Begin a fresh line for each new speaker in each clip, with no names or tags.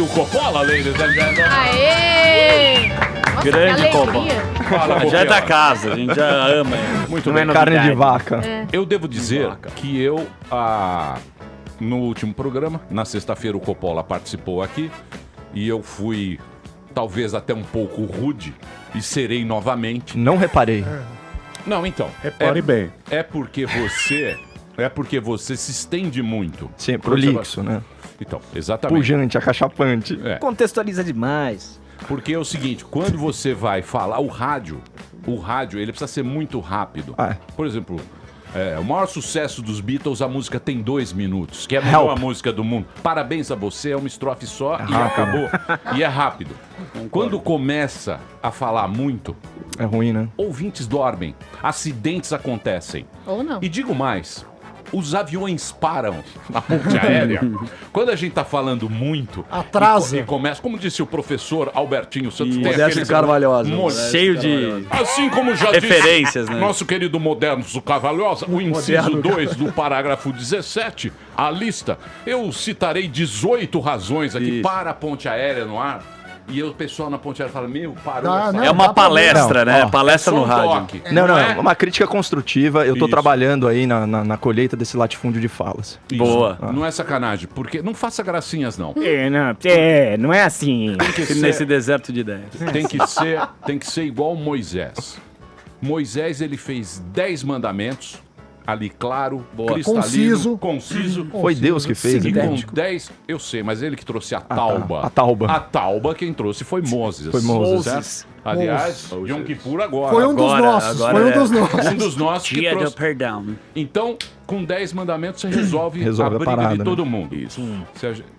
O Coppola, ladies and gentlemen.
Aê! Nossa,
Grande
que
Coppola.
alegria.
Fala,
Já é da
Boqueira.
casa, a gente já ama ele.
Muito
Não é
bem.
novidade.
Carne de vaca.
Eu devo dizer que eu, no último programa, na sexta-feira, o Coppola participou aqui e eu fui talvez até um pouco rude e serei novamente.
Não reparei.
Não, então.
Repare bem.
É porque você se estende muito.
Sim,
Quando você
prolixo, né?
Então, exatamente.
Pujante, acachapante.
É.
Contextualiza demais.
Porque é o seguinte, quando você vai falar, o rádio, ele precisa ser muito rápido.
Ah, é.
Por exemplo, o maior sucesso dos Beatles, a música tem 2 minutos, que é a melhor música do mundo. Parabéns a você, é uma estrofe só e acabou. E é rápido. Quando começa a falar muito,
É ruim, né?
ouvintes dormem, acidentes acontecem.
Ou não.
E digo mais, os aviões param na ponte aérea. Quando a gente tá falando muito...
Atrasa.
E começa, como disse o professor Albertinho Santos, tem
Modesto
aqueles...
Carvalhosa.
Cheio de
Assim como já
referências,
disse
né?
nosso querido Moderno Carvalhosa, o inciso 2 do parágrafo 17, a lista, eu citarei 18 razões aqui
Isso.
para a ponte aérea no ar. E o pessoal na ponte aérea fala, meu, parou.
Ah,
essa-
não.
É uma
dá pra ver.
palestra,
Não,
né?
ó,
Palestra
só
no
um
rádio.
toque.
Não, não,
é?
é uma crítica construtiva. Eu tô
Isso.
trabalhando aí na colheita desse latifúndio de falas.
Isso.
Boa.
Não é sacanagem, porque não faça gracinhas, não.
Não é assim.
Tem que ser-
Nesse deserto de ideias.
tem que ser igual Moisés. Moisés, ele fez 10 mandamentos, ali claro, cristalino, conciso.
Foi Deus que fez,
E
entende?
com 10, eu sei, mas ele que trouxe a tauba.
A tauba.
A tauba quem trouxe foi Moses.
Foi Moses.
Certo? Aliás, Yom Kippur agora.
Foi um dos
Agora-
nossos.
agora
Foi um
é.
dos nossos.
Um dos nossos que
Dia do
trouxe.
perdão.
Então, com 10 mandamentos, você resolve,
Resolve
a
a
briga
parada,
de
né?
todo mundo. Isso.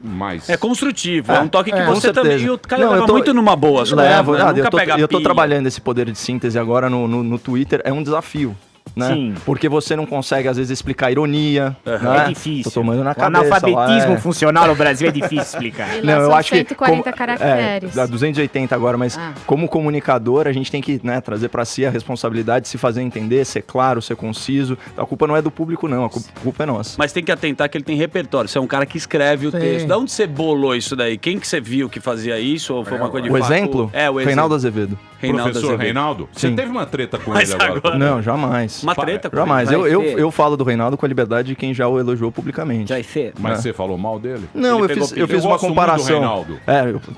Mas...
É construtivo, é um toque que
com
você também.
certeza.
E o Caio
Não, eu
leva
tô-
muito numa boa. só
Levo,
leva,
nada,
nunca pega
eu tô
pilha.
trabalhando esse poder de síntese agora no Twitter, é um desafio. Né?
Sim.
Porque você não consegue, às vezes, explicar ironia. Né?
É difícil.
Tô tomando na
O
cabeça.
analfabetismo
lá,
funcional no Brasil é difícil explicar.
E
Não,
lá
eu
são
acho que
140 caracteres.
dá 280 agora, mas
Ah.
como comunicador, a gente tem que, né, trazer pra si a responsabilidade de se fazer entender, ser claro, ser conciso. A culpa não é do público, não. A culpa é nossa.
Mas tem que atentar que ele tem repertório. Você é um cara que escreve o
Sim.
texto. Da onde você bolou isso daí? Quem que você viu que fazia isso? Ou foi uma coisa de
O
fato?
exemplo?
É, o exemplo.
Reinaldo Azevedo.
Reinaldo
Professor
Azevedo.
Reinaldo, você
Sim.
teve uma treta com
Mas
ele agora.
agora-
Não, jamais.
Uma treta com
Jamais.
Vai
Eu
ser.
falo do Reinaldo com a liberdade de quem já o elogiou publicamente.
Vai ser.
Mas
É.
você falou mal dele?
Não,
Ele
eu
pegou
fiz
pilha.
uma
Eu gosto muito do
comparação.
Reinaldo.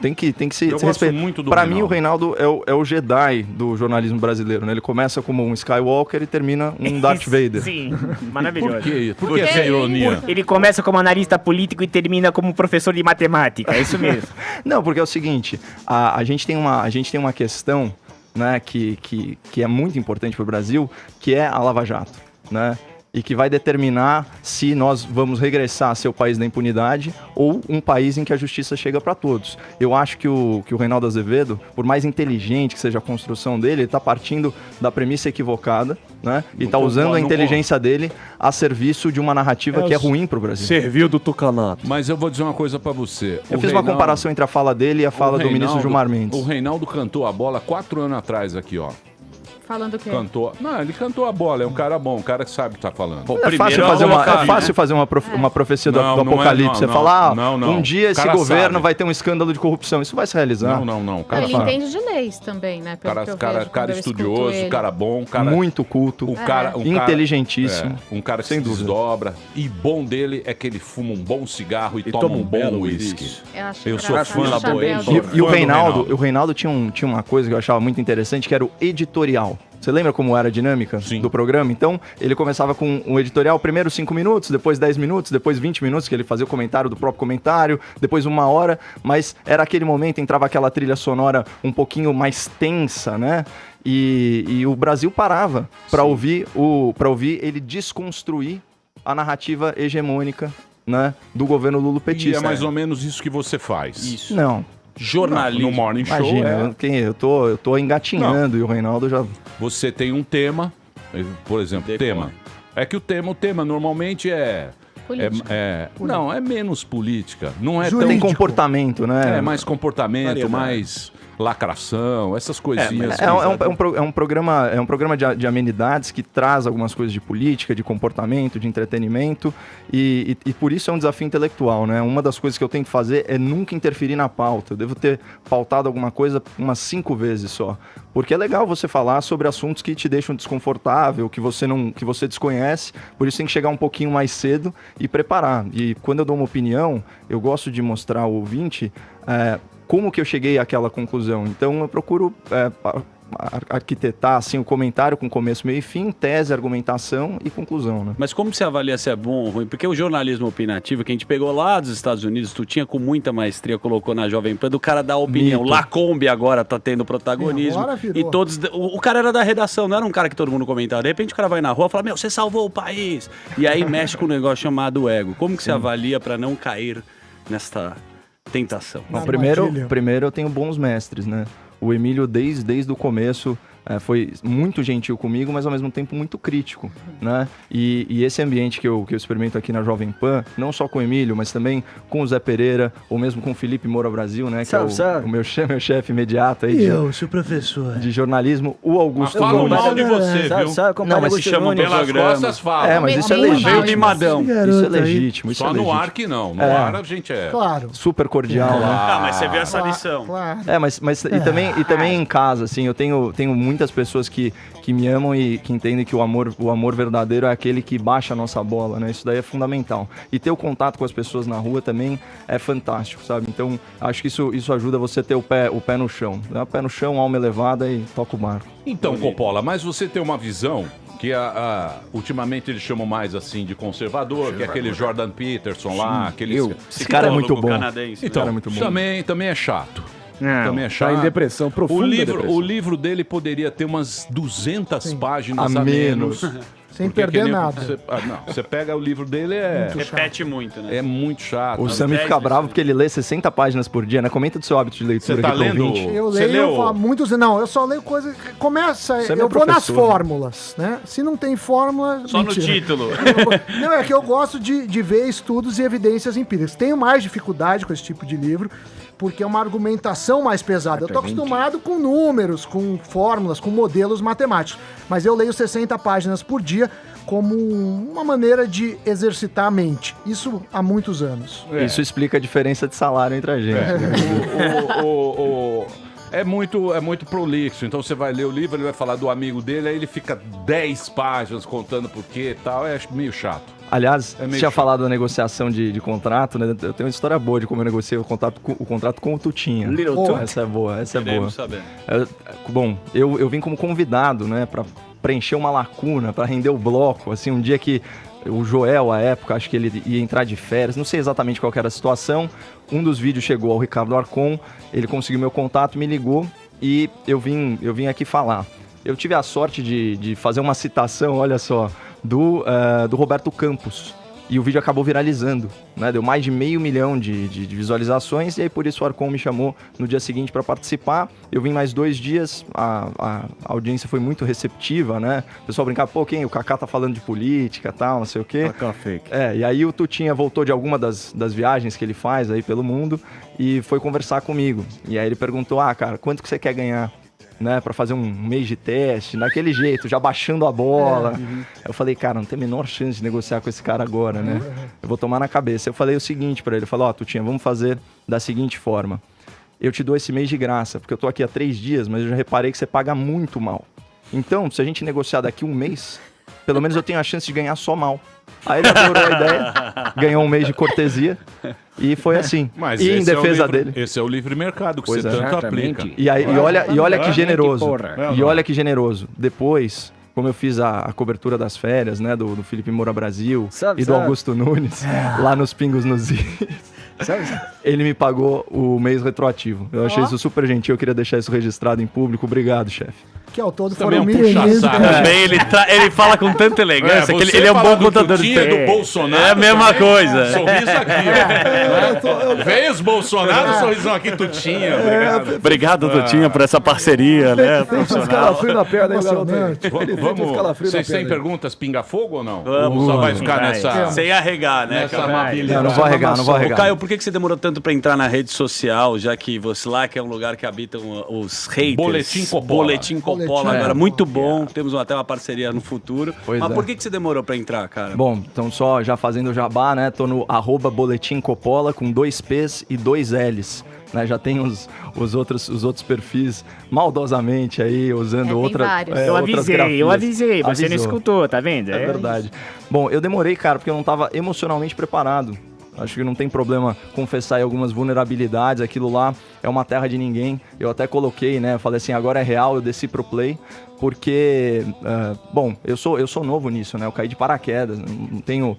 Tem que se
Eu gosto
respeitar.
muito do
Pra mim, o
Reinaldo.
Reinaldo é o Jedi do jornalismo brasileiro, né? Ele começa como um Skywalker e termina um Darth Vader.
Sim,
Por
maravilhoso.
que isso? Por que essa ironia?
Ele começa como analista político e termina como professor de matemática, é isso mesmo.
Não, porque é o seguinte, a gente tem uma questão, né, que é muito importante para o Brasil, que é a Lava Jato, né? E que vai determinar se nós vamos regressar a ser o país da impunidade ou um país em que a justiça chega para todos. Eu acho que o Reinaldo Azevedo, por mais inteligente que seja a construção dele, ele está partindo da premissa equivocada, né? E está
Não
usando
concordo,
a
não
inteligência dele a serviço de uma narrativa que é ruim para o Brasil.
Serviu do tucanato.
Mas eu vou dizer uma coisa pra você.
Eu fiz uma comparação entre a fala dele e a fala do ministro Gilmar Mendes.
O Reinaldo cantou a bola 4 anos atrás aqui, ó.
Falando o quê?
Cantou. Não, ele cantou a bola. É um cara bom, um cara que sabe o que tá falando.
Pô,
É fácil
primeiro
fazer uma,
colocar,
é fácil fazer uma profecia do
Não, não é,
apocalipse. Você
não,
falar,
não.
um dia
O
esse
cara
governo
sabe.
vai ter um escândalo de corrupção. Isso vai se realizar.
Não. O cara,
Ele
fala.
entende de leis também, né? Pelo que eu
cara
vejo quando eu escuto
estudioso,
ele.
cara bom, cara.
Muito culto,
Um cara,
inteligentíssimo.
Um cara que
Sem
se
dúvida.
desdobra. E bom dele é que ele fuma um bom cigarro e toma
toma
um
um
bom
belo
uísque.
isso.
Eu
pra
sou
passar
fã
no
da
chapéu
boa, hein?
dele.
E o
Fã do
Reinaldo tinha uma coisa que eu achava muito interessante, que era o editorial. Você lembra como era a dinâmica
Sim.
do programa? Então, ele começava com um editorial, primeiro 5 minutos, depois 10 minutos, depois 20 minutos, que ele fazia o comentário do próprio comentário, depois 1 hora, mas era aquele momento, entrava aquela trilha sonora um pouquinho mais tensa, né? E o Brasil parava para ouvir ele desconstruir a narrativa hegemônica, né, do governo
E
lulopetista.
é mais ou menos isso que você faz.
Isso.
Não,
Jornalismo.
No Morning Show,
imagina, eu tô engatinhando e o Reinaldo já...
você tem um tema, por exemplo,
Decora.
tema. É que o tema normalmente é...
Política.
Não, é menos política. Não é
Tem
tão...
comportamento, né?
É mais comportamento,
Variedade.
mais lacração, essas coisinhas.
É um programa de amenidades que traz algumas coisas de política, de comportamento, de entretenimento, e por isso é um desafio intelectual, né? Uma das coisas que eu tento fazer é nunca interferir na pauta. Eu devo ter pautado alguma coisa umas 5 vezes só. Porque é legal você falar sobre assuntos que te deixam desconfortável, que você desconhece, por isso tem que chegar um pouquinho mais cedo e preparar. E quando eu dou uma opinião, eu gosto de mostrar ao ouvinte como que eu cheguei àquela conclusão. Então eu procuro arquitetar assim, o comentário com começo, meio e fim, tese, argumentação e conclusão, né?
Mas como você avalia se é bom ou ruim? Porque o jornalismo opinativo, que a gente pegou lá dos Estados Unidos, tu tinha com muita maestria, colocou na Jovem Pan, do cara dar opinião.
Mito.
Lacombe agora tá tendo protagonismo.
Agora virou.
E todos... O cara era da redação, não era um cara que todo mundo comentava. De repente o cara vai na rua e fala, você salvou o país. E aí mexe com um negócio chamado ego. Como que você avalia para não cair nesta tentação?
Bom, primeiro eu tenho bons mestres, né? O Emílio, desde o começo, foi muito gentil comigo, mas ao mesmo tempo muito crítico, né? E esse ambiente que eu experimento aqui na Jovem Pan, não só com o Emílio, mas também com o Zé Pereira, ou mesmo com o Felipe Moura Brasil, né? Que o meu chefe imediato aí
seu professor.
de jornalismo, o Augusto
Falam
Nunes.
mal de você, viu?
Não, mas
se chamam
Pelas costas, falam.
mas isso é
Meio
legítimo.
mal.
Mimadão.
Isso é legítimo.
Só no ar que não. No ar a gente é...
Claro.
Super cordial, né?
Ah, mas você vê essa lição.
Claro.
E também em casa, assim, eu tenho muitas pessoas que me amam e que entendem que o amor verdadeiro é aquele que baixa a nossa bola, né? Isso daí é fundamental. E ter o contato com as pessoas na rua também é fantástico, sabe? Então, acho que isso ajuda você a ter o pé no chão. Né? O pé no chão, alma elevada e toca o barco.
Então, Coppola, mas você tem uma visão que ultimamente eles chamam mais assim de conservador, que é aquele Jordan Peterson lá, aquele...
Esse cara é muito bom.
Canadense,
Então,
cara é muito bom.
também é chato.
Não,
Também é chato.
Tá em depressão, profunda
O livro dele poderia ter umas 200 páginas
A
a menos.
Sem
Porque
perder
que nem-
nada.
Você pega o livro dele,
Repete muito, né?
é muito chato.
O Sammy fica bravo porque ele lê 60 páginas por dia, né? Comenta do seu hábito de leitura
Você tá
aqui pro
lendo?
ouvinte.
Eu
Você
leio
leu?
muitos. Não, eu só leio coisa. Começa.
Você é
Eu
meu
vou nas
professor.
fórmulas, né? Se não tem fórmula.
Só
mentira.
no título.
Não, é que eu gosto de ver estudos e evidências empíricas. Tenho mais dificuldade com esse tipo de livro, porque é uma argumentação mais pesada. Eu tô acostumado com números, com fórmulas, com modelos matemáticos. Mas eu leio 60 páginas por dia como uma maneira de exercitar a mente. Isso há muitos anos.
Isso explica a diferença de salário entre a gente.
É muito prolixo. Então você vai ler o livro, ele vai falar do amigo dele, aí ele fica 10 páginas contando por quê e tal. É meio chato.
Aliás,
meio
você tinha
chato.
falado da negociação de contrato, né? Eu tenho uma história boa de como eu negociei o contrato com o Tutinha.
Little
Pô,
Tut.
essa é boa, essa é boa.
Queremos saber.
Bom, eu vim como convidado, né? Pra preencher uma lacuna, pra render o bloco. Assim, um dia que o Joel, à época, acho que ele ia entrar de férias, não sei exatamente qual que era a situação. Um dos vídeos chegou ao Ricardo Arcon, ele conseguiu meu contato, me ligou e eu vim aqui falar. Eu tive a sorte de fazer uma citação, olha só, do Roberto Campos. E o vídeo acabou viralizando, né? Deu mais de 500 mil de visualizações, e aí por isso o Arcon me chamou no dia seguinte para participar. Eu vim mais 2 dias, a audiência foi muito receptiva, né? O pessoal brincava, pô, o Kaká tá falando de política e tal, não sei o quê.
Kaká fake.
E aí o Tutinha voltou de alguma das viagens que ele faz aí pelo mundo e foi conversar comigo. E aí ele perguntou, cara, quanto que você quer ganhar? Né, pra fazer um mês de teste, daquele jeito, já baixando a bola. Eu falei, cara, não tem a menor chance de negociar com esse cara agora, né? Eu vou tomar na cabeça. Eu falei o seguinte pra ele, Tutinha, vamos fazer da seguinte forma. Eu te dou esse mês de graça, porque eu tô aqui há 3 dias, mas eu já reparei que você paga muito mal. Então, se a gente negociar daqui 1 mês, pelo menos eu tenho a chance de ganhar só mal. Aí ele adorou a ideia, ganhou 1 mês de cortesia e foi assim.
Mas
e em
esse
defesa
é o livre,
dele.
Esse é o livre mercado que
Pois
você
é.
tanto
Exatamente.
aplica.
E olha que generoso.
porra.
E olha que generoso. Depois, como eu fiz a cobertura das férias, né, do Felipe Moura Brasil e do Augusto Nunes, lá nos Pingos nos Is, ele me pagou o mês retroativo. Eu achei isso super gentil, eu queria deixar isso registrado em público. Obrigado, chefe.
que ao todo
Também
foram
é um puxa-saco.
Também ele fala com tanta elegância que ele é um bom contador de
história.
história.
Do Bolsonaro.
É a mesma coisa.
Sorriso aqui, ó. Vem os Bolsonaro, sorrisão aqui, Tutinha.
Obrigado, Tutinha, por essa parceria, né?
Tem escalafrio na perna, hein, garoto?
Vamos. Vocês têm perguntas pinga-fogo ou não? Ou só vai ficar nessa...
Sem arregar, né?
Nessa amabilidade.
Não vou arregar, não vou
Ô,
arregar.
Caio, por que você demorou tanto pra entrar na rede social, já que você lá que é um lugar que habitam os haters?
Boletim Coppola.
Boletim Coppola, agora
É.
muito bom, temos até uma parceria no futuro.
Pois
Mas
é.
por que você demorou pra entrar, cara?
Bom, então só já fazendo o jabá, né? Tô no @Boletim Coppola com 2 P's e 2 L's. Né, já tem os outros perfis maldosamente aí, usando
tem
outra.
vários.
Eu
outras
avisei,
grafias.
você não
Avisou.
escutou, tá vendo?
É verdade. Bom, eu demorei, cara, porque eu não tava emocionalmente preparado. Acho que não tem problema confessar aí algumas vulnerabilidades. Aquilo lá é uma terra de ninguém. Eu até coloquei, né? Falei assim, agora é real, eu desci pro play. Porque, bom, eu sou novo nisso, né? Eu caí de paraquedas, não tenho,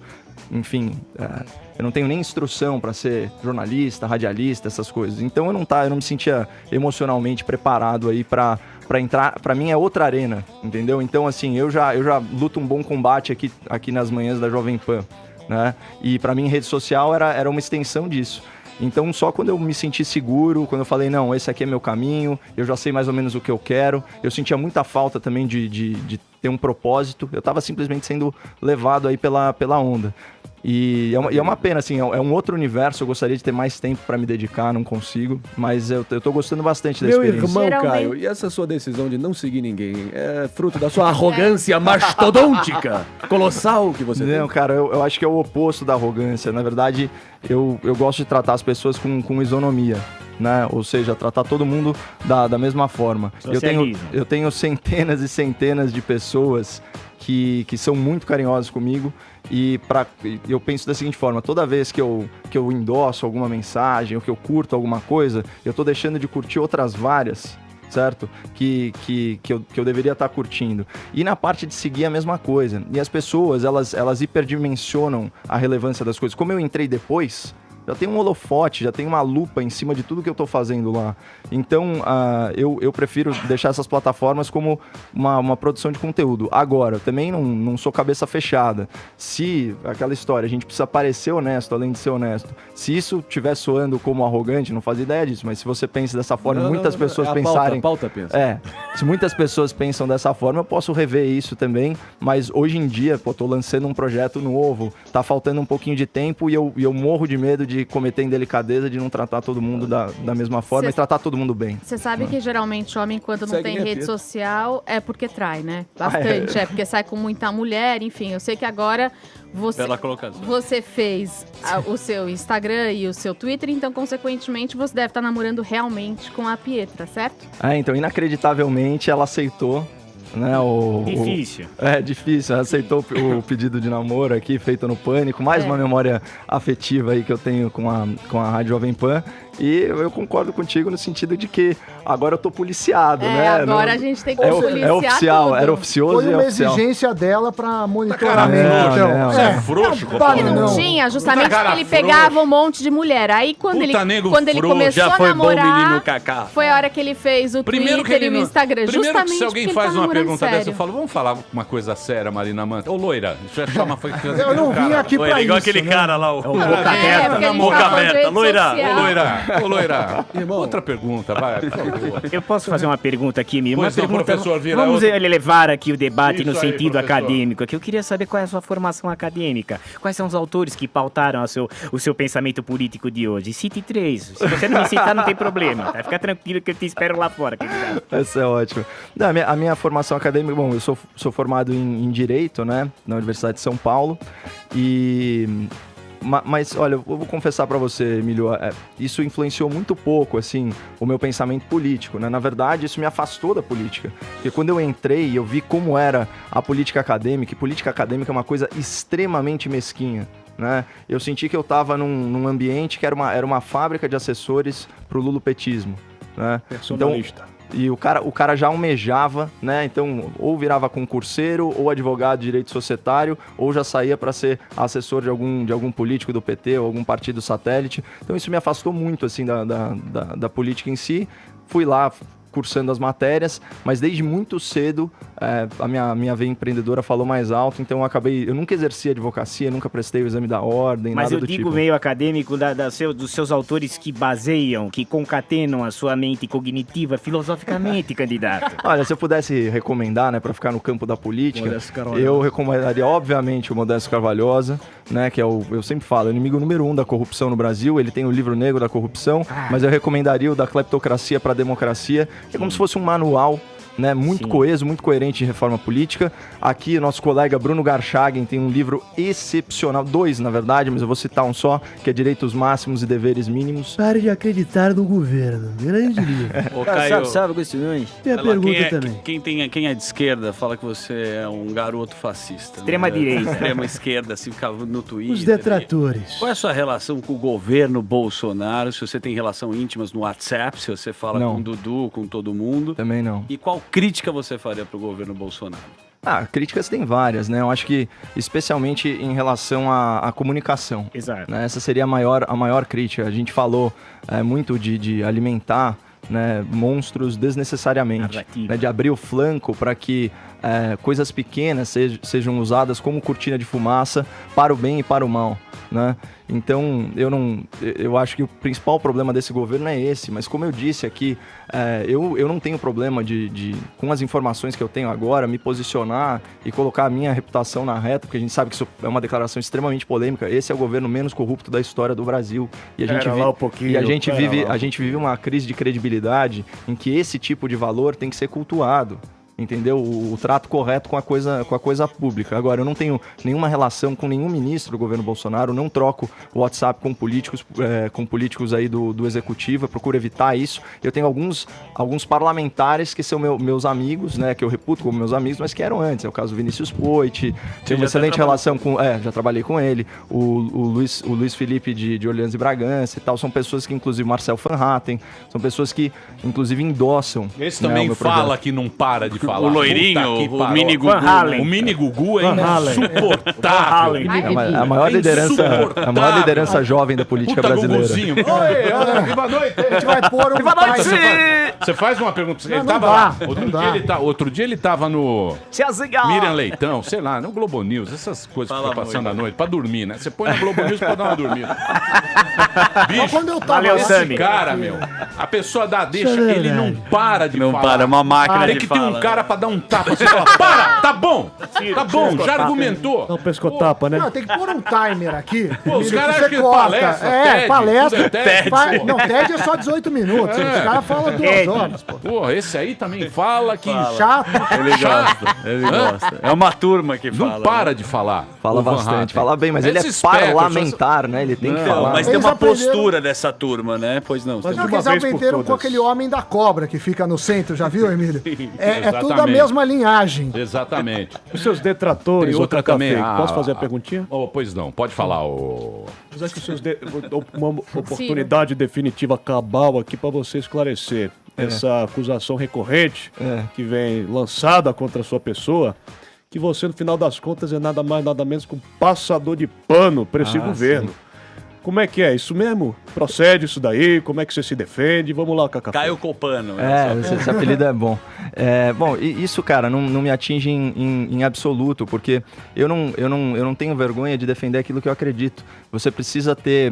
enfim, eu não tenho nem instrução para ser jornalista, radialista, essas coisas. Então eu não me sentia emocionalmente preparado aí para entrar. Para mim é outra arena, entendeu? Então assim, eu já luto um bom combate aqui nas manhãs da Jovem Pan, né? E para mim rede social era uma extensão disso. Então só quando eu me senti seguro, quando eu falei, não, esse aqui é meu caminho, eu já sei mais ou menos o que eu quero, eu sentia muita falta também de ter um propósito, eu estava simplesmente sendo levado aí pela onda. E é uma pena, assim, é um outro universo, eu gostaria de ter mais tempo para me dedicar, não consigo, mas eu tô gostando bastante da
Meu
experiência.
irmão,
Geralmente-
Caio, e essa sua decisão de não seguir ninguém é fruto da sua arrogância mastodôntica, colossal que você
Não,
tem?
cara, eu acho que é o oposto da arrogância. Na verdade, eu gosto de tratar as pessoas com isonomia, né? Ou seja, tratar todo mundo da mesma forma.
Socialismo.
Eu tenho centenas e centenas de pessoas que são muito carinhosas comigo e eu penso da seguinte forma, toda vez que eu endosso alguma mensagem ou que eu curto alguma coisa, eu tô deixando de curtir outras várias, certo? Que eu deveria estar curtindo. E na parte de seguir a mesma coisa. E as pessoas, elas hiperdimensionam a relevância das coisas. Como eu entrei depois, já tem um holofote, já tem uma lupa em cima de tudo que eu tô fazendo lá. Então, eu prefiro deixar essas plataformas como uma produção de conteúdo. Agora, eu também não sou cabeça fechada. Se, aquela história, a gente precisa parecer honesto, além de ser honesto. Se isso estiver soando como arrogante, não faz ideia disso, mas se você pensa dessa forma, muitas pessoas
é a
pensarem...
pauta pensa.
Se muitas pessoas pensam dessa forma, eu posso rever isso também, mas hoje em dia, tô lançando um projeto novo, tá faltando um pouquinho de tempo e eu morro de medo de cometer indelicadeza, de não tratar todo mundo da mesma forma e tratar todo mundo bem.
Você sabe que geralmente homem, quando não
Segue
tem
minha
rede
pista.
social, é porque trai, né? Bastante. É porque sai com muita mulher, enfim. Eu sei que agora
Pela colocação.
você fez o seu Instagram e o seu Twitter, então, consequentemente, você deve estar namorando realmente com a Pietra, certo?
Então, inacreditavelmente, ela aceitou, né,
Difícil.
É difícil, ela aceitou o pedido de namoro aqui, feito no Pânico, mais uma memória afetiva aí que eu tenho com a Rádio Jovem Pan. E eu concordo contigo no sentido de que agora eu tô policiado, né?
Agora
Não-
a gente tem que
é
policiar
oficial,
tudo.
era oficioso
Foi
e é
uma
oficial.
exigência dela pra monitoramento.
Cara,
não.
Você é frouxo, Coppola.
Ele não
Não.
tinha, justamente
Puta cara
porque ele
frouxo.
pegava um monte de mulher. Aí quando
Puta
ele
nego frouxo.
começou
Já
a
foi bom
namorar,
menino Kaká.
foi a hora que ele fez o Twitter e o Instagram.
Primeiro que
Justamente
se alguém
porque
faz
ele tá
uma
namorando
pergunta
sério.
dessa, eu falo, vamos falar uma coisa séria, Marina Manta. Ô, loira, isso é só uma...
Eu não vim aqui pra
Igual
isso,
aquele
né?
cara lá, o
Boca
É, porque a gente
boca
tá falando de
aberta,
rede
loira,
social.
Ô, loira, outra pergunta, vai, por favor.
Eu posso fazer uma pergunta aqui, Mimi? Uma
Pois não,
pergunta.
professor, vira
Vamos
outra.
levar aqui o debate
Isso
no
aí,
sentido
professor.
acadêmico. Aqui eu queria saber qual é a sua formação acadêmica. Quais são os autores que pautaram o seu pensamento político de hoje? Cite 3. Se você não me citar, não tem problema. Tá? Fica tranquilo que eu te espero lá fora, querido.
Essa é ótimo. Não, a minha formação acadêmica, bom, eu sou formado em Direito, né, na Universidade de São Paulo, mas, olha, eu vou confessar pra você, Emílio, isso influenciou muito pouco, assim, o meu pensamento político, né? Na verdade, isso me afastou da política, porque quando eu entrei, eu vi como era a política acadêmica, e política acadêmica é uma coisa extremamente mesquinha, né? Eu senti que eu estava num ambiente que era uma fábrica de assessores pro lulopetismo, né?
Personalista.
E o cara já almejava, né? Então, ou virava concurseiro, ou advogado de direito societário, ou já saía para ser assessor de algum político do PT ou algum partido satélite. Então, isso me afastou muito, assim, da política em si. Fui lá, cursando as matérias, mas desde muito cedo a minha veia empreendedora falou mais alto, então eu nunca exerci advocacia, nunca prestei o exame da ordem,
Mas
nada
eu
do
digo
tipo.
meio acadêmico dos seus autores que baseiam, que concatenam a sua mente cognitiva filosoficamente, candidato.
Olha, se eu pudesse recomendar, né, para ficar no campo da política,
Modesto Carvalhosa.
eu recomendaria, obviamente, o Modesto Carvalhosa, né, que é eu sempre falo, o inimigo número 1 da corrupção no Brasil. Ele tem o livro negro da corrupção, mas eu recomendaria o da cleptocracia para a democracia, que é como se fosse um manual, né, muito coeso, muito coerente de reforma política. Aqui, nosso colega Bruno Garchagen tem um livro excepcional, 2 na verdade, mas eu vou citar um só, que é Direitos Máximos e Deveres Mínimos.
Pare de acreditar no governo. Grande livro.
Ô, Caio,
Sabe, Agostinho Nunes?
Tem a pergunta também.
Quem é de esquerda fala que você é um garoto fascista.
Extrema direita.
Extrema esquerda, assim, ficava no Twitter.
Os detratores.
Qual é a sua relação com o governo Bolsonaro? Se você tem relação íntimas no WhatsApp, se você fala
Não.
com o Dudu, com todo mundo.
Também não.
E qual crítica você faria pro governo Bolsonaro?
Críticas tem várias, né? Eu acho que, especialmente em relação à comunicação.
Exato.
Né? Essa seria a maior crítica. A gente falou muito de alimentar, né, monstros desnecessariamente,
Narrativa.
né, de abrir o flanco para que coisas pequenas sejam usadas como cortina de fumaça para o bem e para o mal, né? Então, eu acho que o principal problema desse governo é esse, mas como eu disse aqui, eu não tenho problema de, com as informações que eu tenho agora, me posicionar e colocar a minha reputação na reta, porque a gente sabe que isso é uma declaração extremamente polêmica. Esse é o governo menos corrupto da história do Brasil. E a gente vive uma crise de credibilidade em que esse tipo de valor tem que ser cultuado. Entendeu? O trato correto com a coisa pública. Agora, eu não tenho nenhuma relação com nenhum ministro do governo Bolsonaro, não troco o WhatsApp com políticos aí do executivo, eu procuro evitar isso. Eu tenho alguns parlamentares que são meus amigos, né, que eu reputo como meus amigos, mas que eram antes. É o caso do Vinícius Poit, tenho uma excelente relação com... já trabalhei com ele. O Luiz Felipe de Orleans e Bragança e tal. São pessoas que, inclusive, Marcel Van Hatten, são pessoas que, inclusive, endossam...
Esse também fala que não para de falar.
O loirinho, o mini Gugu.
O mini Gugu é insuportável.
A maior liderança jovem da política brasileira.
Guguzinho. Oi, viva a noite.
A gente vai pôr um
Viva a noite!
Você faz uma pergunta. Ele
Não
tava
dá,
lá.
não
Outro dia ele tava no
Tiazinha!
Miriam Leitão, sei lá, no Globo News, essas coisas que ficam passando à noite, pra dormir, né? Você põe no Globo News pra dar uma dormida.
Mas quando eu tava
Valeu,
esse
Sammy.
Cara, meu, a pessoa deixa, ele não para de
Não
falar.
para, é uma máquina
Tem
de
que ter um
fala.
cara pra dar um tapa. Você fala, para, tá bom, já argumentou.
Não, pescotapa, né?
Não, tem que pôr um timer aqui.
Pô, os
Emílio,
caras
que
acham
você
que
corta.
palestra,
Palestra.
tudo é TED,
Faz-
pô.
Não, TED é só 18 minutos. Os caras falam 2 horas, pô.
Pô, esse aí também fala que
Chato.
Ele gosta. É uma turma que fala.
não para de falar.
Fala
o Van
bastante,
Hatten.
fala bem, mas ele é
Esses espertos,
parlamentar, né? Ele tem que falar.
Mas tem
Eles
uma
aprenderam-
postura dessa turma, né? Pois não.
Mas
Não,
de
que
uma
eles
vez por
aprenderam com
todas.
aquele homem da cobra que fica no centro, já viu, Emílio? É tudo a
Exatamente.
mesma linhagem.
Exatamente.
Os seus detratores,
Tem outra
outra
também,
café. Posso fazer a perguntinha?
Oh, pois não, pode falar, ô.
Mas acho que os seus uma oportunidade definitiva cabal aqui para você esclarecer essa acusação recorrente que vem lançada contra a sua pessoa, que você, no final das contas, é nada mais, nada menos que um passador de pano para esse governo.
sim.
Como é que é? Isso mesmo? Procede isso daí? Como é que você se defende? Vamos lá, Cacá.
Caio Copano. Né?
Esse apelido é bom. Bom, isso, cara, não me atinge em absoluto, porque eu não tenho vergonha de defender aquilo que eu acredito. Você precisa ter,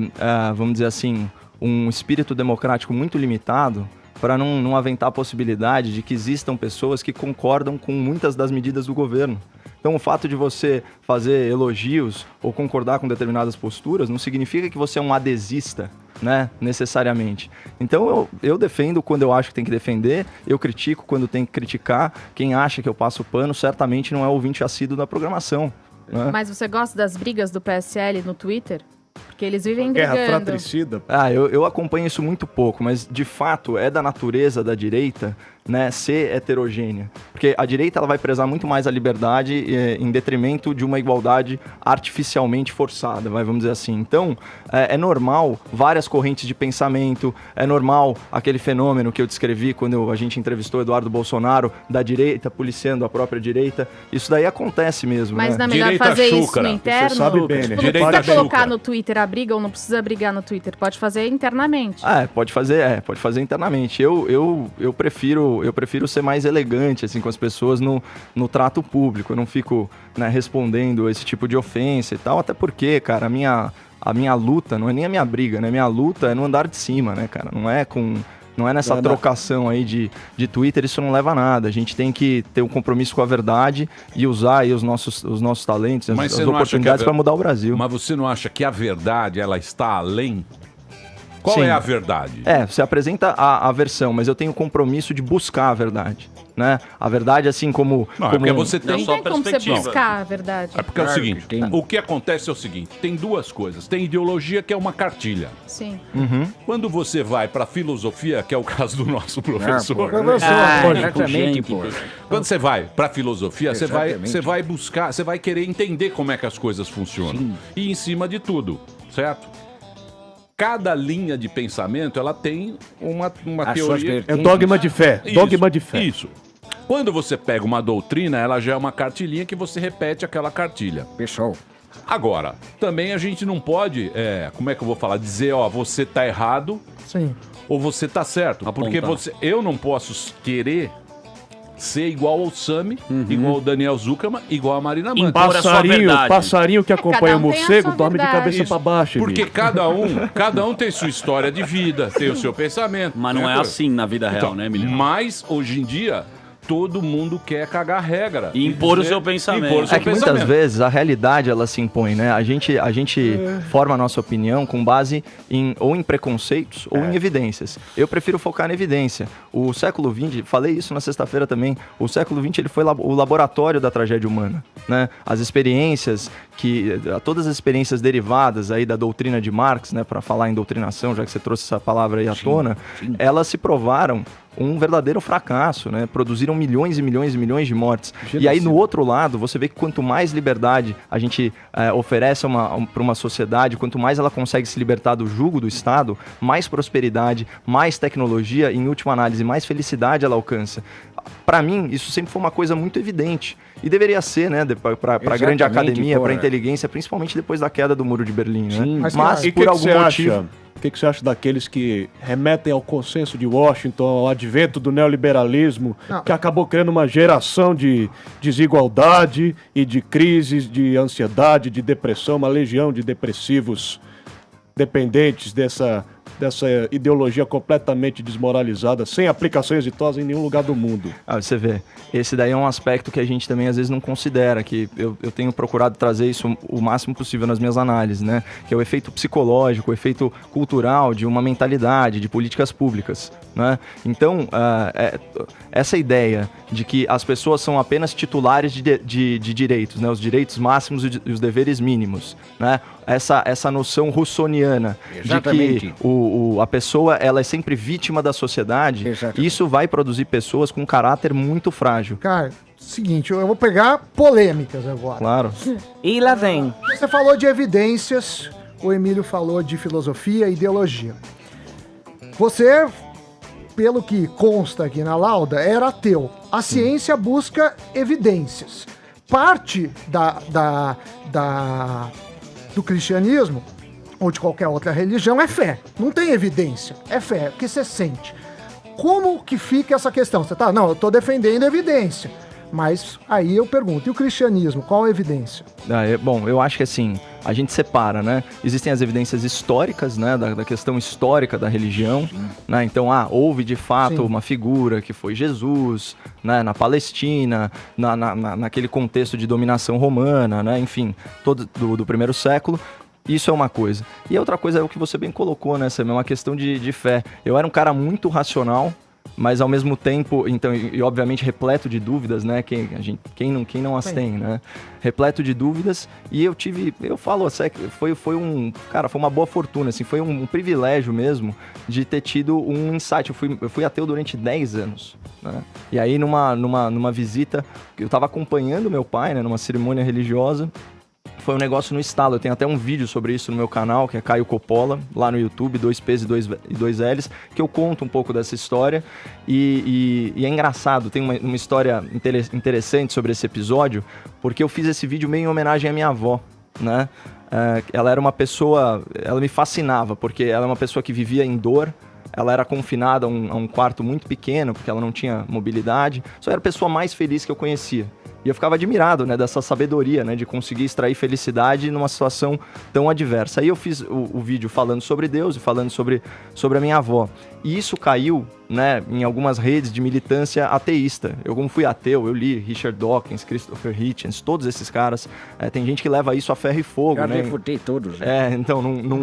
vamos dizer assim, um espírito democrático muito limitado para não aventar a possibilidade de que existam pessoas que concordam com muitas das medidas do governo. Então, o fato de você fazer elogios ou concordar com determinadas posturas não significa que você é um adesista, né, necessariamente. Então, eu defendo quando eu acho que tem que defender, eu critico quando tem que criticar. Quem acha que eu passo pano, certamente não é ouvinte assíduo da programação, né?
Mas você gosta das brigas do PSL no Twitter? Porque eles vivem
Guerra
brigando.
fratricida.
Eu acompanho isso muito pouco, mas de fato é da natureza da direita, né, ser heterogênea. Porque Porque a direita ela vai prezar muito mais a liberdade em detrimento de uma igualdade artificialmente forçada, vamos dizer assim. Então, é normal várias correntes de pensamento, é normal aquele fenômeno que eu descrevi quando a gente entrevistou Eduardo Bolsonaro, da direita policiando a própria direita. Isso daí acontece mesmo.
Mas
né?
não é melhor
Direita
fazer isso
chúcara.
no interno?
Você sabe bem, né?
Tipo, não
Direita
precisa colocar
chúcara.
no Twitter a briga ou não precisa brigar no Twitter. Pode fazer internamente.
Pode fazer internamente. Eu prefiro ser mais elegante assim com as pessoas no trato público. Eu não fico, né, respondendo esse tipo de ofensa e tal, até porque, cara, a minha luta não é nem a minha briga, né? Minha luta é no andar de cima, né, cara? Não é nessa trocação aí de Twitter, isso não leva a nada. A gente tem que ter um compromisso com a verdade e usar aí os nossos talentos, as oportunidades para mudar o Brasil.
Mas você não acha que a verdade, ela está além? Qual
Sim.
é a verdade?
Você apresenta a versão, mas eu tenho o compromisso de buscar a verdade, né? A verdade, assim como...
Não, é
como
porque você tem...
Não tem como você buscar a verdade.
É porque é o seguinte, o que acontece é o seguinte, tem duas coisas. Tem ideologia, que é uma cartilha.
Sim.
Quando você vai para filosofia, que é o caso do nosso professor...
Exatamente, pô.
Quando você vai para filosofia, você vai buscar, você vai querer entender como é que as coisas funcionam.
Sim.
E em cima de tudo, certo? Cada linha de pensamento, ela tem uma teoria...
É dogma de fé. Dogma de fé.
Isso. Quando você pega uma doutrina, ela já é uma cartilhinha que você repete aquela cartilha.
Pessoal.
Agora, também a gente não pode, como é que eu vou falar? Dizer, você tá errado
Sim.
ou você tá certo. Porque eu não posso querer ser igual ao Sami, igual ao Daniel Zuckerman, igual a Marina Mann.
Passarinho que acompanha o
Cada um tem a
morcego
sua
dorme de
verdade.
cabeça pra baixo.
Porque
Emílio.
cada um tem sua história de vida, tem o seu pensamento.
Mas não é assim na vida real, né, Emílio?
Mas, hoje em dia, todo mundo quer cagar regra.
E impor o seu pensamento.
Impor o seu
É que muitas vezes a realidade ela se impõe, né? A gente forma a nossa opinião com base ou em preconceitos ou em evidências. Eu prefiro focar na evidência. O século XX, falei isso na sexta-feira também, o século XX ele foi o laboratório da tragédia humana, né? As experiências todas as experiências derivadas aí da doutrina de Marx, né? Para falar em doutrinação, já que você trouxe essa palavra aí à tona, elas se provaram um verdadeiro fracasso, né? Produziram milhões e milhões e milhões de mortes. E aí, no outro lado, você vê que quanto mais liberdade a gente oferece para uma sociedade, quanto mais ela consegue se libertar do jugo do Estado, mais prosperidade, mais tecnologia e, em última análise, mais felicidade ela alcança. Para mim, isso sempre foi uma coisa muito evidente. E deveria ser, né? Para a grande academia, para a inteligência, principalmente depois da queda do Muro de Berlim, né?
Sim,
Mas
E
por algum motivo...
O que você acha daqueles que remetem ao consenso de Washington, ao advento do neoliberalismo, que acabou criando uma geração de desigualdade e de crises, de ansiedade, de depressão, uma legião de depressivos dependentes dessa ideologia completamente desmoralizada, sem aplicação exitosa em nenhum lugar do mundo?
Você vê, esse daí é um aspecto que a gente também às vezes não considera, que eu tenho procurado trazer isso o máximo possível nas minhas análises, né? Que é o efeito psicológico, o efeito cultural de uma mentalidade, de políticas públicas, né? Então, essa ideia de que as pessoas são apenas titulares de direitos, né? Os direitos máximos e os deveres mínimos, né? Essa noção russoniana de que a pessoa ela é sempre vítima da sociedade, isso vai produzir pessoas com um caráter muito frágil.
Cara, seguinte, eu vou pegar polêmicas agora.
Claro.
E lá vem.
Você falou de evidências, o Emílio falou de filosofia e ideologia. Você, pelo que consta aqui na lauda, era ateu. A ciência busca evidências. Parte do cristianismo ou de qualquer outra religião é fé. Não tem evidência. É fé, é o que você sente. Como que fica essa questão? Você não, eu tô defendendo evidência. Mas aí eu pergunto, e o cristianismo, qual a evidência?
Bom, eu acho que assim, a gente separa, né? Existem as evidências históricas, né? Da questão histórica da religião, né? Então, houve de fato uma figura que foi Jesus, né? Na Palestina, naquele contexto de dominação romana, né? Enfim, todo do primeiro século. Isso é uma coisa. E a outra coisa é o que você bem colocou, né? Essa é uma questão de fé. Eu era um cara muito racional, mas ao mesmo tempo, então, e obviamente repleto de dúvidas, né? Quem não as tem, né? Repleto de dúvidas, e eu falo, foi uma boa fortuna, assim, foi um privilégio mesmo de ter tido um insight. Eu fui ateu durante 10 anos, né? E aí numa visita, eu estava acompanhando meu pai, né, numa cerimônia religiosa. Foi um negócio no estalo. Eu tenho até um vídeo sobre isso no meu canal, que é Caio Coppola, lá no YouTube, 2 P's e 2 L's, que eu conto um pouco dessa história. E é engraçado, tem uma história interessante sobre esse episódio, porque eu fiz esse vídeo meio em homenagem à minha avó, né? Ela era uma pessoa, ela me fascinava, porque ela é uma pessoa que vivia em dor. Ela era confinada a um quarto muito pequeno, porque ela não tinha mobilidade. Só era a pessoa mais feliz que eu conhecia. E eu ficava admirado, né, dessa sabedoria, né, de conseguir extrair felicidade numa situação tão adversa. Aí eu fiz o vídeo falando sobre Deus e falando sobre a minha avó. E isso caiu, né, em algumas redes de militância ateísta. Eu, como fui ateu, eu li Richard Dawkins, Christopher Hitchens, todos esses caras. Tem gente que leva isso a ferro e fogo,
Já
né?
refutei todos. Né?
Então, não...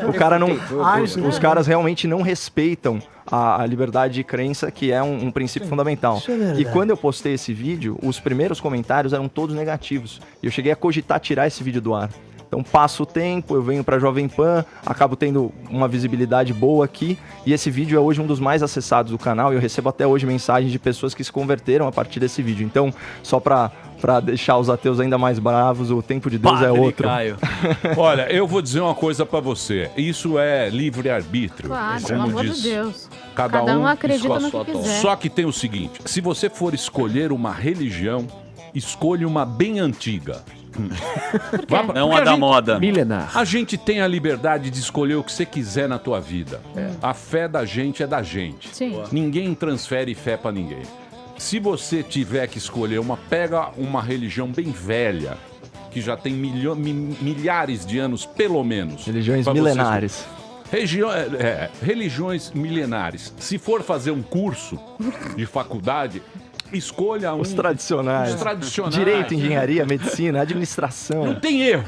o cara não... Os caras realmente não respeitam a liberdade de crença, que é um princípio fundamental. E quando eu postei esse vídeo, os primeiros comentários eram todos negativos. E eu cheguei a cogitar tirar esse vídeo do ar. Então passo o tempo, eu venho pra Jovem Pan, acabo tendo uma visibilidade boa aqui, e esse vídeo é hoje um dos mais acessados do canal, e eu recebo até hoje mensagens de pessoas que se converteram a partir desse vídeo. Então, só pra deixar os ateus ainda mais bravos, o tempo de Deus é outro.
Caio. Olha, eu vou dizer uma coisa pra você. Isso é livre-arbítrio.
Claro, pelo amor de Deus.
Cada
um acredita no que quiser.
Só que tem o seguinte, se você for escolher uma religião, escolha uma bem antiga.
Não a da moda.
Milenar.
A gente tem a liberdade de escolher o que você quiser na tua vida. A fé da gente é da gente.
Sim.
Ninguém transfere fé pra ninguém. Se você tiver que escolher pega uma religião bem velha, que já tem milhares de anos, pelo menos.
Religiões milenares.
Religiões milenares. Se for fazer um curso de faculdade, escolha
os tradicionais. Direito, engenharia, medicina, administração.
Não tem erro.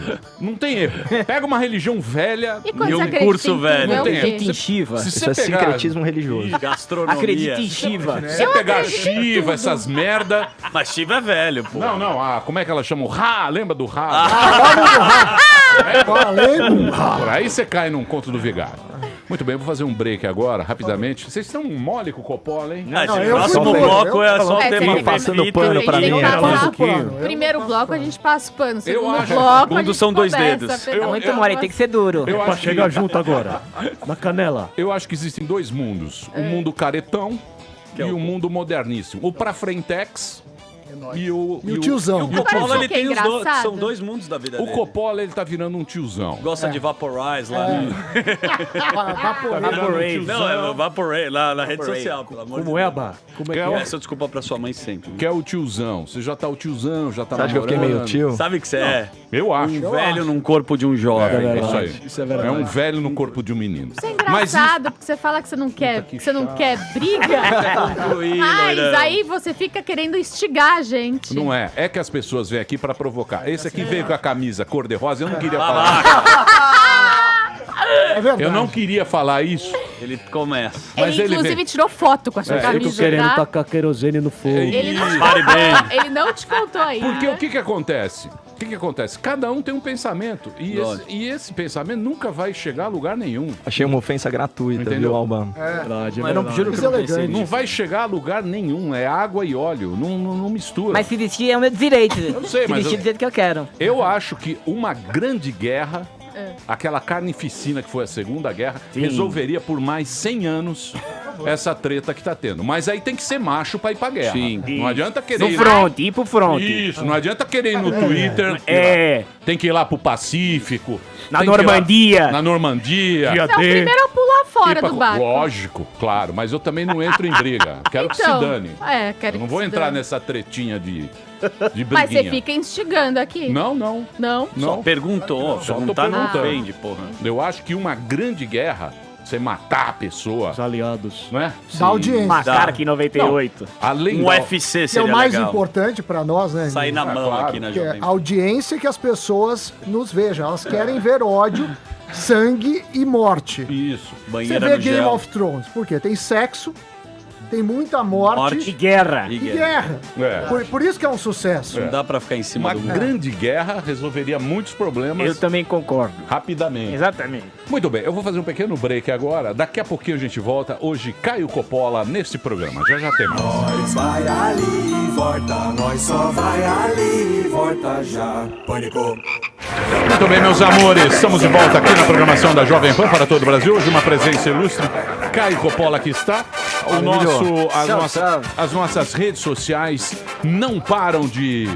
Pega uma religião velha
e um
curso velho.
Não tem
Acredita em Shiva.
Isso é sincretismo religioso.
Gastronomia.
Acredita em Shiva.
Se você pegar Shiva, essas merda...
Mas Shiva é velho, pô.
Não. Como é que ela chama? O Ra. Lembra do Ra? Por aí você cai num conto do vigário. Muito bem, vou fazer um break agora, rapidamente. Vocês estão mole com o Coppola, hein?
O próximo bloco é só o tema
passando pano pra mim.
Primeiro bloco a gente passa o pano. Segundo
acho-
bloco a
Segundo
gente
são 2
conversa.
dedos.
Tá muito mole, tem que ser duro.
Eu
Pra
acho
chegar
que,
junto agora. Na canela.
eu acho que existem 2 mundos. O mundo caretão e o mundo moderníssimo. O pra frentex e o
tiozão.
O
Sabe
Coppola,
o
ele
que é
tem os dois,
engraçado?
são dois mundos da vida
O
dele.
Coppola, ele tá virando um tiozão.
Gosta de Vaporize lá.
Vaporei.
Não, é Vaporize na rede social, pelo amor de
Como é, Abá? Como é que é?
Peça desculpa pra sua mãe sempre.
Que é o tiozão. Você já tá o tiozão, já tá
Você acha que eu fiquei meio
namorando.
tio? Sabe o que você é?
Eu acho.
Um velho num corpo de um jovem.
É isso aí.
Isso é verdade.
É um velho no corpo de um menino.
Isso é
Mas
engraçado, porque você fala que você não quer, briga. Mas aí você fica querendo instigar a gente.
não é. É que as pessoas vêm aqui pra provocar. Esse aqui veio com a camisa cor-de-rosa, eu não queria falar.
É verdade.
Eu não queria falar isso.
Ele começa.
Mas
Ele,
ele
inclusive,
vem.
tirou foto com a sua
Eu tô
camisa,
querendo
tá?
tacar querosene no fogo.
Ele não, te
Pare bem.
contou, ele não te contou ainda.
Porque o que que acontece? O que que acontece? Cada um tem um pensamento. E esse pensamento nunca vai chegar a lugar nenhum.
Achei uma ofensa gratuita,
Entendeu?
viu, Alban?
Verdade,
Mas não,
verdade.
juro que eu não pensei
Deselegante.
Não
nisso.
vai chegar a lugar nenhum. É água e óleo. Não mistura.
Mas se vestir é o meu direito.
Eu sei,
se
mas
vestir do jeito que eu quero.
Eu acho que uma grande guerra, aquela carnificina que foi a Segunda Guerra, resolveria por mais 100 anos essa treta que tá tendo. Mas aí tem que ser macho pra ir pra guerra.
Sim.
Não adianta querer
No
ir...
front, ir pro front.
Isso, não adianta querer ir no Twitter.
É.
Tem que ir lá pro Pacífico.
Na
tem que ir lá
Normandia.
Na Normandia.
Dia
Não,
D.
primeiro eu pular fora
Ir pra-
do barco.
Lógico, claro. Mas eu também não entro em briga. Quero que se dane.
Quero
Eu não
que
vou
se
entrar
dane.
nessa tretinha de briguinha.
Mas você fica instigando aqui.
Não, não.
Não?
Não.
Perguntou.
Só tô
Perguntar não
perguntando.
ofende, porra.
Eu acho que uma grande guerra, você matar a pessoa,
Os aliados.
não é?
Da audiência.
Macaco aqui 98.
Além
Um
da...
UFC
Que é
seria
o mais
legal.
importante pra nós, né?
Sair na mão
claro.
aqui na
Que é
Jovem
a audiência que as pessoas nos vejam. Elas querem ver ódio sangue e morte.
Isso.
Você
Banheira
vê
no
Game
gel.
of Thrones, por quê? Tem sexo, tem muita morte,
E guerra.
e guerra.
É.
Por isso que é um sucesso.
Não dá pra ficar em cima
Uma
do...
grande guerra resolveria muitos problemas
Eu também concordo.
rapidamente.
Exatamente.
Muito bem, eu vou fazer um pequeno break agora. Daqui a pouquinho a gente volta. Hoje, Caio Coppola nesse programa. Já tem mais.
Nós vai ali, volta, nós só vai ali, volta já. Pânico.
Muito bem, meus amores. Estamos de volta aqui na programação da Jovem Pan para todo o Brasil. Hoje uma presença ilustre. Caio Coppola aqui está. As nossas redes sociais não param de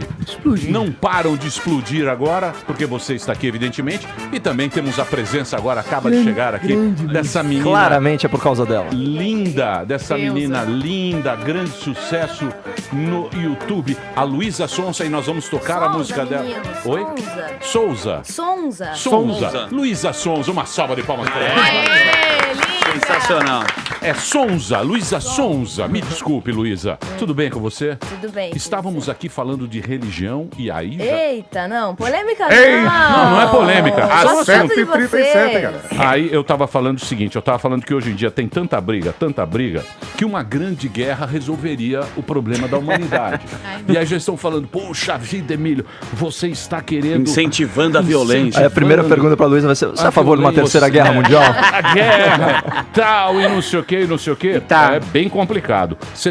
explodir agora, porque você está aqui, evidentemente. E também temos a presença agora, acaba de chegar aqui, dessa menina
Claramente é por causa dela.
linda, dessa
Deusa.
menina linda, grande sucesso no YouTube, a Luísa Sonza, e nós vamos tocar a música dela. Oi? Sonza. Luísa Sonza, uma salva de palmas para ela.
Aê, linda!
Sensacional.
É Sonza, Luísa Sonza. Me desculpe, Luísa. Tudo bem com você?
Tudo bem.
Estávamos aqui falando de religião e aí já...
Eita, não, polêmica
Não é polêmica.
Gosto tanto de vocês.
Aí eu tava falando o seguinte, eu tava falando que hoje em dia tem tanta briga, que uma grande guerra resolveria o problema da humanidade. E aí já estão falando, poxa vida, Emílio, você está querendo...
Incentivando a violência.
Aí a primeira pergunta pra Luísa vai ser: você é a favor de uma terceira guerra mundial?
A guerra, tal, e não sei o que,
Tá.
É bem complicado. Você